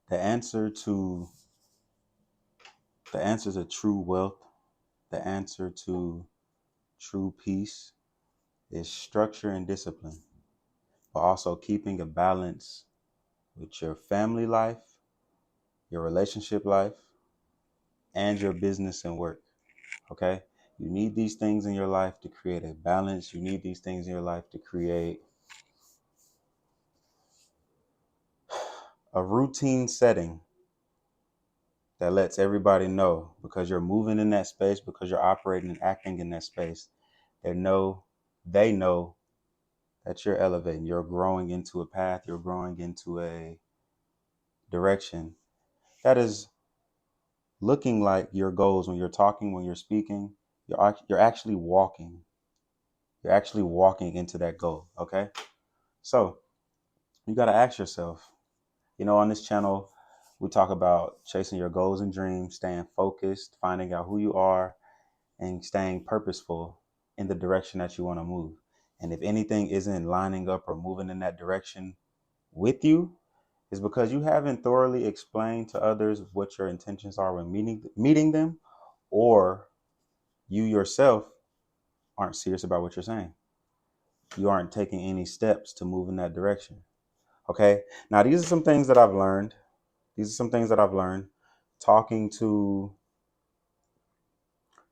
The answer to the answer to true wealth, the answer to true peace is structure and discipline, but also keeping a balance with your family life, your relationship life, and your business and work. Okay? You need these things in your life to create a balance. You need these things in your life to create a routine setting that lets everybody know, because you're moving in that space, because you're operating and acting in that space. They know that you're elevating, you're growing into a path, you're growing into a direction that is looking like your goals. When you're talking, when you're speaking, you're actually walking. You're actually walking into that goal. Okay. So you got to ask yourself, on this channel, we talk about chasing your goals and dreams, staying focused, finding out who you are, and staying purposeful in the direction that you want to move. And if anything isn't lining up or moving in that direction with you, is because you haven't thoroughly explained to others what your intentions are when meeting them, or you yourself aren't serious about what you're saying. You aren't taking any steps to move in that direction. Okay. Now, these are some things that I've learned. These are some things that I've learned talking to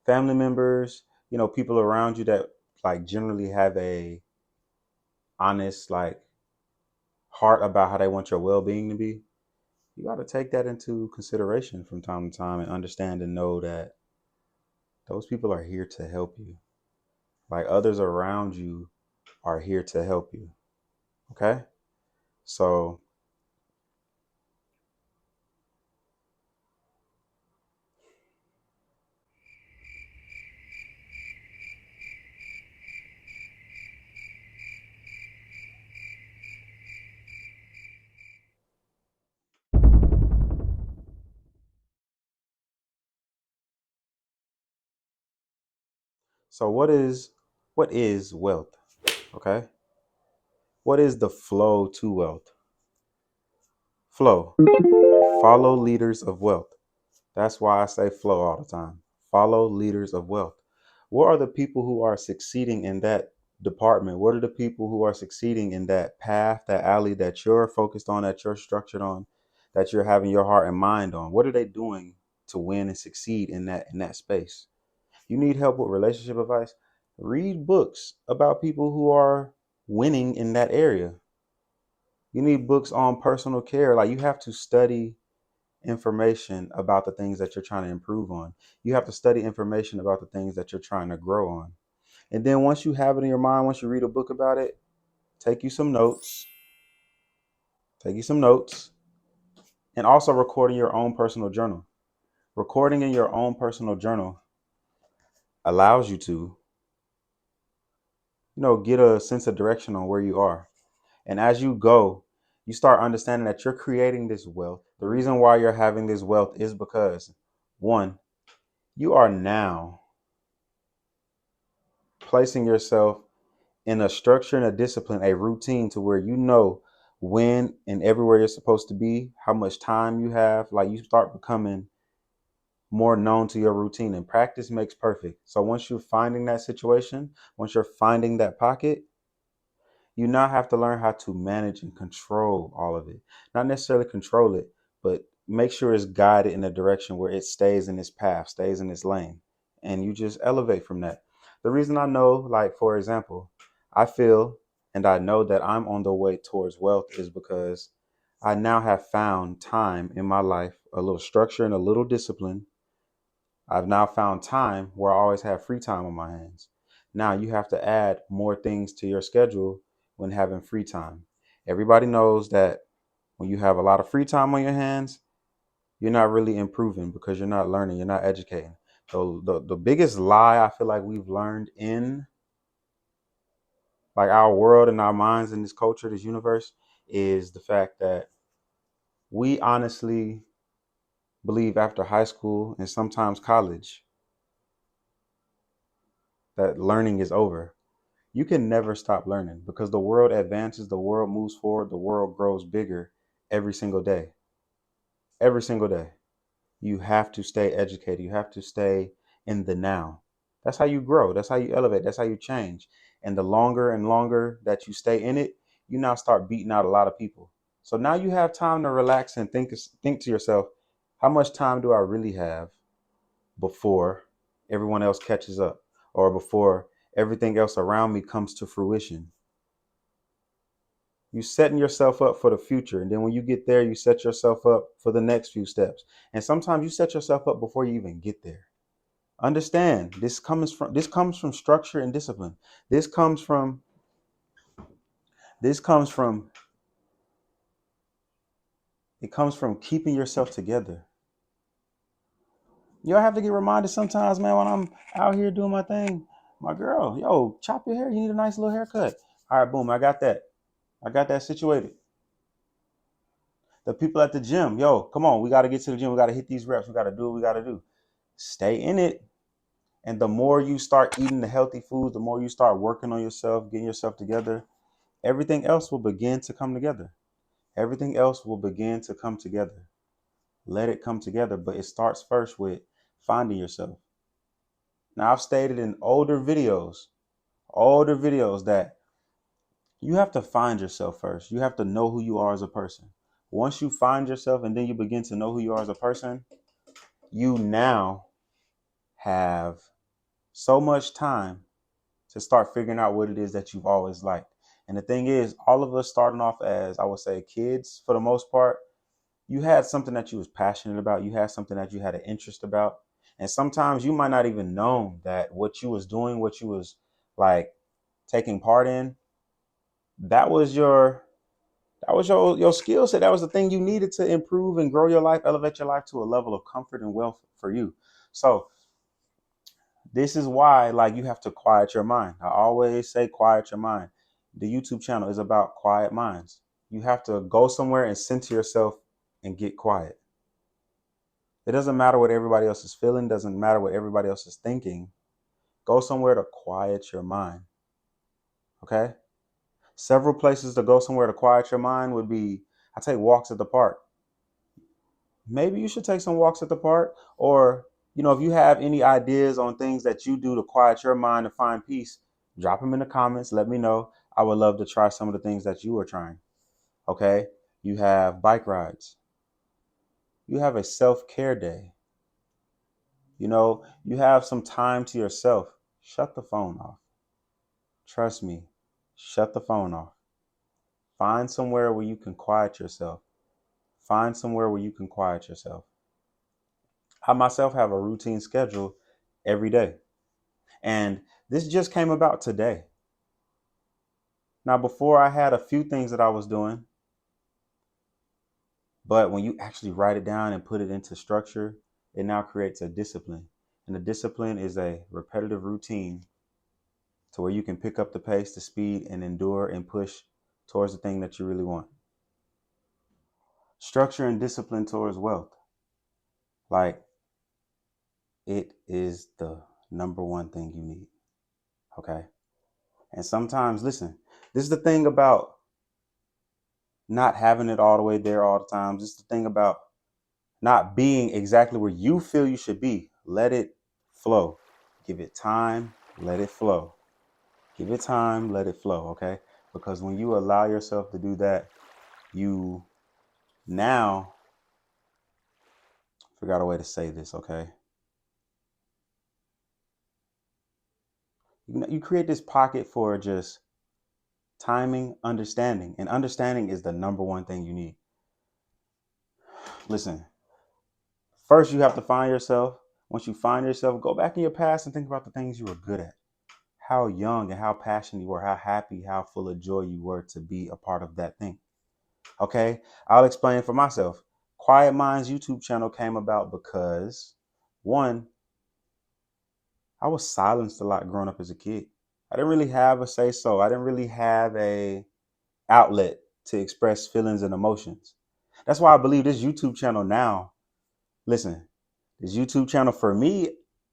family members, people around you that like generally have a honest like heart about how they want your well-being to be. You got to take that into consideration from time to time and understand and know that those people are here to help you. Like, others around you are here to help you. Okay? So, what is wealth? Okay? What is the flow to wealth? Flow. Follow leaders of wealth. That's why I say flow all the time. Follow leaders of wealth. What are the people who are succeeding in that department? What are the people who are succeeding in that path, that alley that you're focused on, that you're structured on, that you're having your heart and mind on? What are they doing to win and succeed in that space? You need help with relationship advice? Read books about people who are winning in that area. You need books on personal care. Like, you have to study information about the things that you're trying to improve on. You have to study information about the things that you're trying to grow on. And then once you have it in your mind, once you read a book about it, take you some notes, take you some notes, and also record in your own personal journal. Recording in your own personal journal allows you to, get a sense of direction on where you are. And as you go, you start understanding that you're creating this wealth. The reason why you're having this wealth is because, one, you are now placing yourself in a structure and a discipline, a routine to where you know when and everywhere you're supposed to be, how much time you have. Like, you start becoming more known to your routine, and practice makes perfect. So once you're finding that situation, once you're finding that pocket, you now have to learn how to manage and control all of it. Not necessarily control it, but make sure it's guided in a direction where it stays in its path, stays in its lane, and you just elevate from that. The reason I know, like, for example, I feel and I know that I'm on the way towards wealth is because I now have found time in my life, a little structure and a little discipline. I've now found time where I always have free time on my hands. Now you have to add more things to your schedule when having free time. Everybody knows that when you have a lot of free time on your hands, you're not really improving because you're not learning, you're not educating. So the biggest lie I feel like we've learned in like our world and our minds in this culture, this universe, is the fact that we honestly believe after high school and sometimes college that learning is over. You can never stop learning because the world advances, the world moves forward, the world grows bigger every single day. every single day. You have to stay educated. You have to stay in the now. That's how you grow. That's how you elevate. That's how you change. And the longer and longer that you stay in it, you now start beating out a lot of people. So now you have time to relax and think to yourself, how much time do I really have before everyone else catches up or before everything else around me comes to fruition? You setting yourself up for the future. And then when you get there, you set yourself up for the next few steps. And sometimes you set yourself up before you even get there. Understand, this comes from structure and discipline. This comes from this comes from it comes from keeping yourself together. You have to get reminded sometimes, man, when I'm out here doing my thing. My girl, yo, chop your hair. You need a nice little haircut. All right, boom, I got that. I got that situated. The people at the gym, yo, come on, we got to get to the gym. We got to hit these reps. We got to do what we got to do. Stay in it. And the more you start eating the healthy foods, the more you start working on yourself, getting yourself together, everything else will begin to come together. Everything else will begin to come together. Let it come together. But it starts first with finding yourself. Now, I've stated in older videos that you have to find yourself first. You have to know who you are as a person. Once you find yourself and then you begin to know who you are as a person, you now have so much time to start figuring out what it is that you've always liked. And the thing is, all of us starting off as, I would say, kids for the most part, you had something that you was passionate about. You had something that you had an interest about. And sometimes you might not even know that what you was doing, what you was like taking part in, that was your skill set. That was the thing you needed to improve and grow your life, elevate your life to a level of comfort and wealth for you. So this is why, like, you have to quiet your mind. I always say quiet your mind. The YouTube channel is about quiet minds. You have to go somewhere and center yourself and get quiet. It doesn't matter what everybody else is feeling, doesn't matter what everybody else is thinking. Go somewhere to quiet your mind. Okay? Several places to go somewhere to quiet your mind would be, I take walks at the park. Maybe you should take some walks at the park. Or, if you have any ideas on things that you do to quiet your mind and find peace, drop them in the comments. Let me know. I would love to try some of the things that you are trying. Okay? You have bike rides. You have a self-care day. You have some time to yourself. Shut the phone off. Trust me. Shut the phone off. Find somewhere where you can quiet yourself. Find somewhere where you can quiet yourself. I myself have a routine schedule every day. And this just came about today. Now, before I had a few things that I was doing, but when you actually write it down and put it into structure, it now creates a discipline. And the discipline is a repetitive routine to where you can pick up the pace, the speed, and endure and push towards the thing that you really want. Structure and discipline towards wealth. Like, it is the number one thing you need. Okay. And sometimes, listen, this is the thing about not having it all the way there all the time. This is the thing about not being exactly where you feel you should be. Let it flow. Give it time. Let it flow. Give it time. Let it flow. Okay. Because when you allow yourself to do that, you now forgot a way to say this. Okay. You create this pocket for just timing, understanding, and understanding is the number one thing you need. Listen, first you have to find yourself. Once you find yourself, go back in your past and think about the things you were good at. How young and how passionate you were, how happy, how full of joy you were to be a part of that thing. Okay, I'll explain for myself. Quiet Minds YouTube channel came about because, one, I was silenced a lot growing up as a kid. I didn't really have a say so. I didn't really have a outlet to express feelings and emotions. That's why I believe this YouTube channel now, listen, this YouTube channel for me,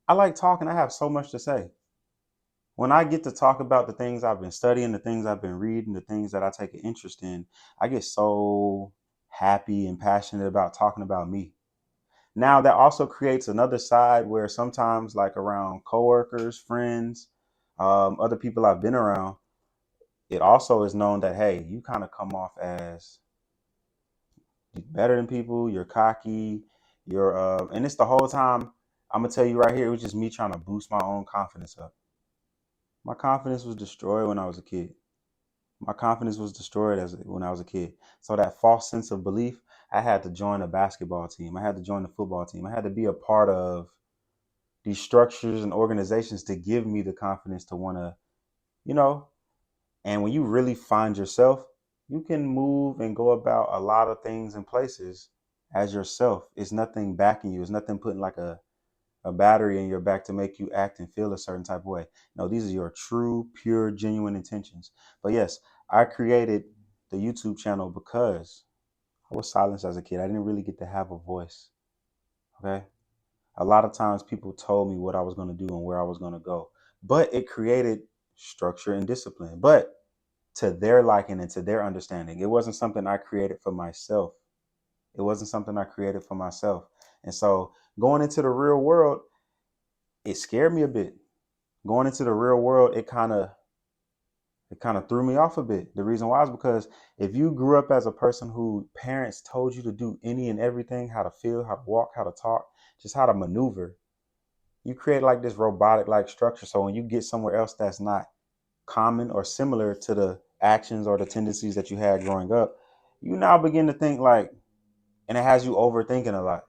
I like talking. I have so much to say. When I get to talk about the things I've been studying, the things I've been reading, the things that I take an interest in, I get so happy and passionate about talking about me. Now that also creates another side where sometimes, like around coworkers, friends, other people I've been around, it also is known that hey, you kind of come off as better than people. You're cocky. And it's the whole time. I'm gonna tell you right here, it was just me trying to boost my own confidence up. My confidence was destroyed when I was a kid. My confidence was destroyed when I was a kid. So that false sense of belief, I had to join a basketball team. I had to join the football team. I had to be a part of these structures and organizations to give me the confidence to want to, you know, and when you really find yourself, you can move and go about a lot of things and places as yourself. It's nothing backing you. It's nothing putting like a battery in your back to make you act and feel a certain type of way. No, these are your true, pure, genuine intentions. But yes, I created the YouTube channel because I was silenced as a kid. I didn't really get to have a voice. Okay. A lot of times people told me what I was going to do and where I was going to go, but it created structure and discipline, but to their liking and to their understanding. It wasn't something I created for myself. It wasn't something I created for myself. And so going into the real world, it scared me a bit. Going into the real world, it kind of threw me off a bit. The reason why is because if you grew up as a person who parents told you to do any and everything, how to feel, how to walk, how to talk, just how to maneuver, you create like this robotic like structure. So when you get somewhere else that's not common or similar to the actions or the tendencies that you had growing up, you now begin to think like, and it has you overthinking a lot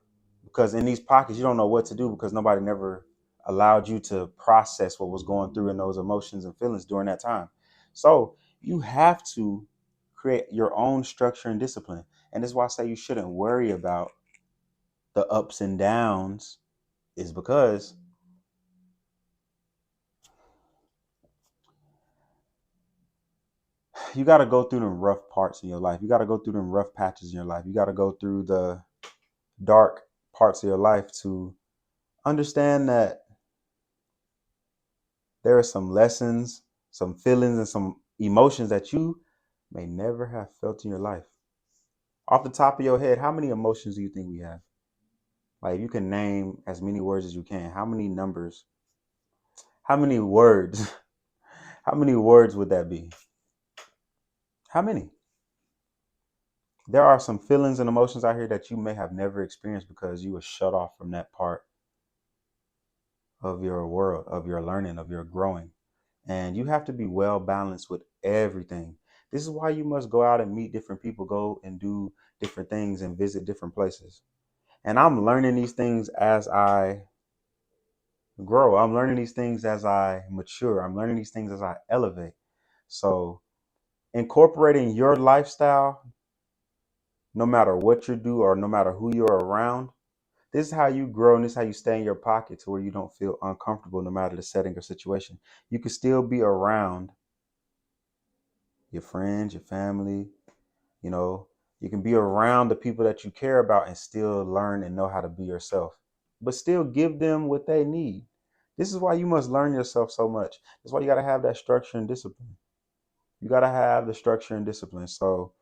because in these pockets, you don't know what to do because nobody never allowed you to process what was going through in those emotions and feelings during that time. So you have to create your own structure and discipline. And this is why I say you shouldn't worry about the ups and downs, is because you got to go through the rough parts in your life. You got to go through them rough patches in your life. You got to go through the dark parts of your life to understand that there are some lessons, some feelings, and some emotions that you may never have felt in your life. Off the top of your head, how many emotions do you think we have? Like, if you can name as many words as you can, how many numbers, how many words, how many words would that be? How many? There are some feelings and emotions out here that you may have never experienced because you were shut off from that part of your world, of your learning, of your growing. And you have to be well balanced with everything. This is why you must go out and meet different people, go and do different things and visit different places. And I'm learning these things as I grow. I'm learning these things as I mature. I'm learning these things as I elevate. So, incorporating your lifestyle, no matter what you do or no matter who you're around, this is how you grow and this is how you stay in your pocket to where you don't feel uncomfortable no matter the setting or situation. You can still be around your friends, your family, you know, you can be around the people that you care about and still learn and know how to be yourself, but still give them what they need. This is why you must learn yourself so much. That's why you got to have that structure and discipline. You got to have the structure and discipline. So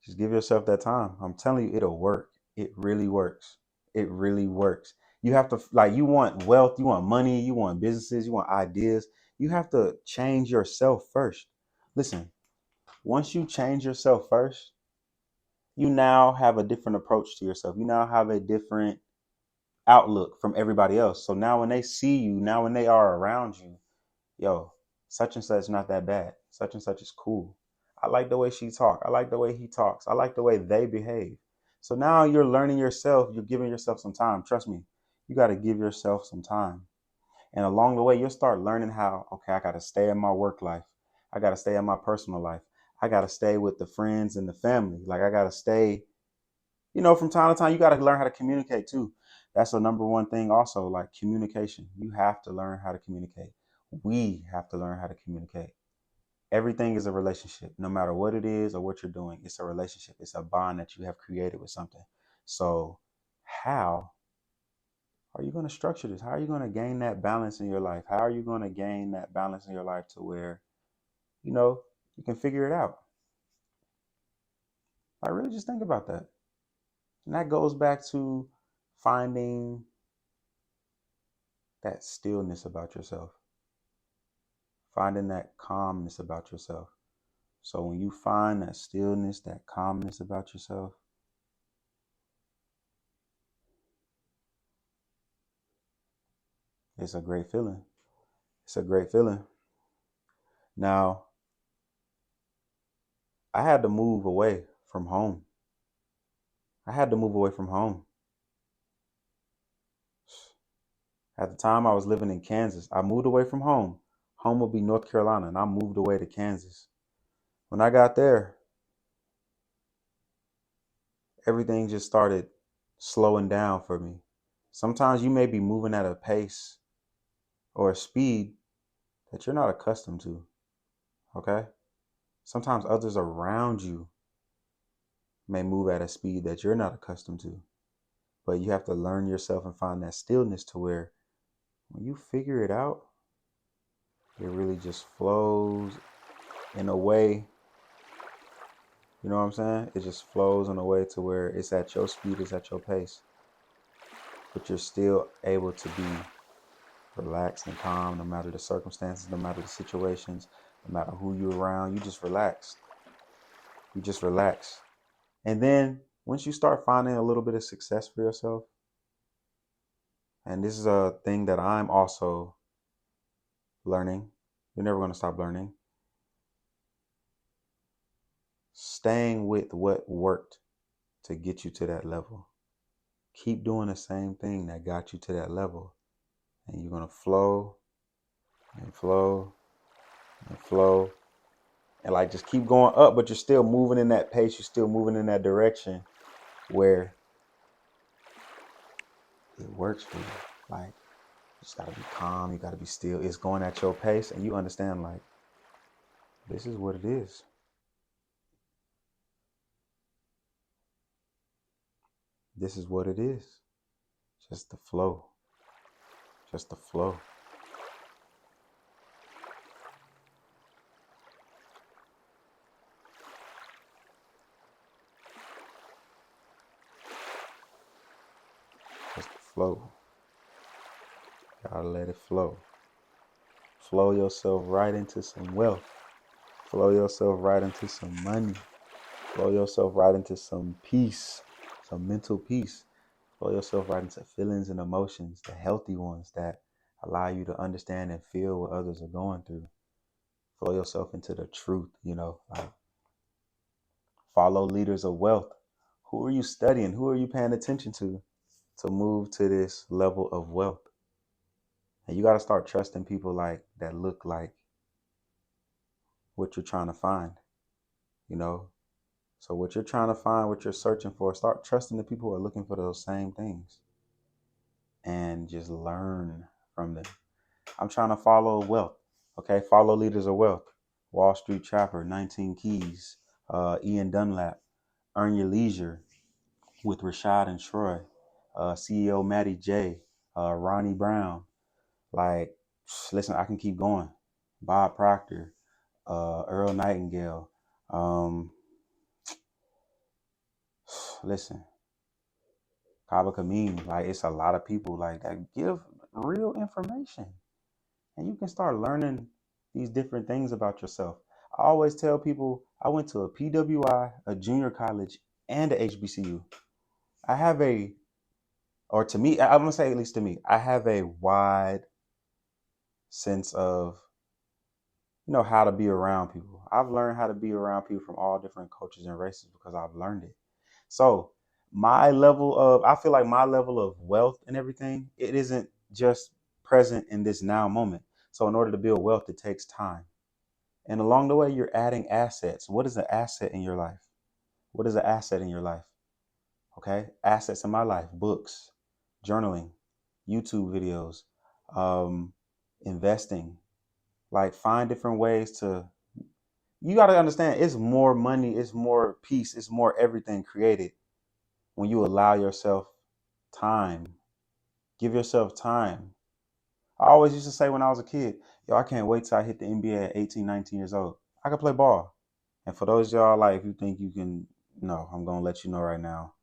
just give yourself that time. I'm telling you, it'll work. It really works. It really works. You have to, like, you want wealth, you want money, you want businesses, you want ideas. You have to change yourself first. Listen, once you change yourself first, you now have a different approach to yourself. You now have a different outlook from everybody else. So now when they see you, now when they are around you, yo, such and such not that bad. Such and such is cool. I like the way she talks. I like the way he talks. I like the way they behave. So now you're learning yourself. You're giving yourself some time. Trust me, you got to give yourself some time. And along the way, you'll start learning how, okay, I got to stay in my work life. I got to stay in my personal life. I got to stay with the friends and the family. Like, I got to stay, from time to time, you got to learn how to communicate too. That's the number one thing also, like communication. You have to learn how to communicate. We have to learn how to communicate. Everything is a relationship. No matter what it is or what you're doing, it's a relationship. It's a bond that you have created with something. So how are you going to structure this? How are you going to gain that balance in your life? How are you going to gain that balance in your life to where, you know, you can figure it out? Like, really just think about that. And that goes back to finding that stillness about yourself, finding that calmness about yourself. So when you find that stillness, that calmness about yourself, it's a great feeling. It's a great feeling. Now, I had to move away from home. I had to move away from home. At the time, I was living in Kansas. I moved away from home. Home would be North Carolina, and I moved away to Kansas. When I got there, everything just started slowing down for me. Sometimes you may be moving at a pace or a speed that you're not accustomed to, okay? Sometimes others around you may move at a speed that you're not accustomed to, but you have to learn yourself and find that stillness to where when you figure it out, it really just flows in a way, you know what I'm saying? It just flows in a way to where it's at your speed, it's at your pace, but you're still able to be relaxed and calm no matter the circumstances, no matter the situations, no matter who you're around. You just relax. You just relax. And then once you start finding a little bit of success for yourself, and this is a thing that I'm also learning, you're never going to stop learning. Staying with what worked to get you to that level. Keep doing the same thing that got you to that level. And you're going to flow and flow and flow. And like just keep going up, but you're still moving in that pace. You're still moving in that direction where it works for you. Like, you just got to be calm. You got to be still. It's going at your pace. And you understand, like, this is what it is. This is what it is. Just the flow. Just the flow. Just the flow. Gotta let it flow. Flow yourself right into some wealth. Flow yourself right into some money. Flow yourself right into some peace, some mental peace. Flow yourself right into feelings and emotions, the healthy ones that allow you to understand and feel what others are going through. Flow yourself into the truth, like follow leaders of wealth. Who are you studying? Who are you paying attention to move to this level of wealth? And you got to start trusting people like that look like what you're trying to find, you know? So what you're trying to find, what you're searching for, start trusting the people who are looking for those same things and just learn from them. I'm trying to follow wealth. Okay, follow leaders of wealth. Wall Street Trapper, 19 Keys, Ian Dunlap, Earn Your Leisure with Rashad and Troy, CEO Matty J, Ronnie Brown. Like, listen, I can keep going. Bob Proctor, Earl Nightingale. Listen, Kaba Kameen. Like, it's a lot of people like that give real information. And you can start learning these different things about yourself. I always tell people I went to a PWI, a junior college, and a HBCU. I have or to me, I'm gonna say at least to me, I have a wide sense of how to be around people. I've learned how to be around people from all different cultures and races because I've learned it. So I feel like my level of wealth and everything, it isn't just present in this now moment. So in order to build wealth, it takes time. And along the way, you're adding assets. What is an asset in your life? What is an asset in your life? Okay. Assets in my life: books, journaling, YouTube videos, um, investing. Like, find different ways you got to understand it's more money, it's more peace, it's more everything created when you allow yourself time. Give yourself time. I always used to say when I was a kid, yo, I can't wait till I hit the NBA at 18, 19 years old. I could play ball. And for those y'all, like, if you think you can No, I'm gonna let you know right now.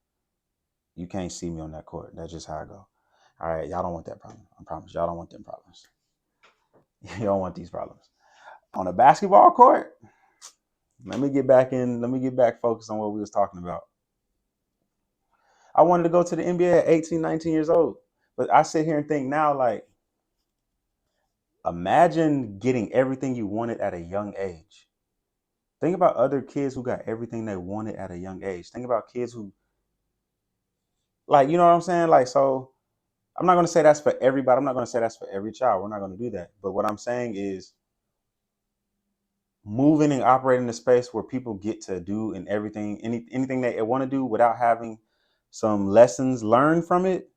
You can't see me on that court. That's just how I go. All right, y'all don't want that problem. I promise. Y'all don't want them problems. You don't want these problems. On a basketball court, let me get back in. Let me get back focused on what we was talking about. I wanted to go to the NBA at 18, 19 years old. But I sit here and think now, like, imagine getting everything you wanted at a young age. Think about other kids who got everything they wanted at a young age. Think about kids who, like, you know what I'm saying? Like, so I'm not going to say that's for everybody. I'm not going to say that's for every child. We're not going to do that. But what I'm saying is moving and operating in a space where people get to do and everything, anything they want to do without having some lessons learned from it.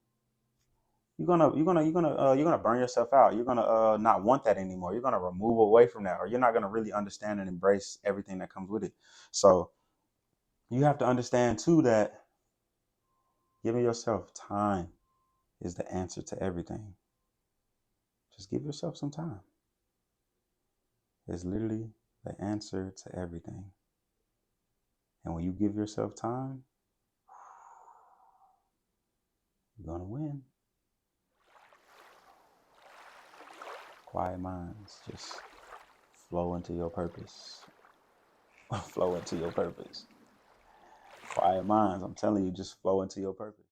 You're gonna burn yourself out. You're gonna not want that anymore. You're gonna remove away from that, or you're not gonna really understand and embrace everything that comes with it. So you have to understand too that giving yourself time is the answer to everything. Just give yourself some time. It's literally the answer to everything. And when you give yourself time, you're gonna win. Quiet minds, just flow into your purpose. Flow into your purpose. Quiet minds, I'm telling you, just flow into your purpose.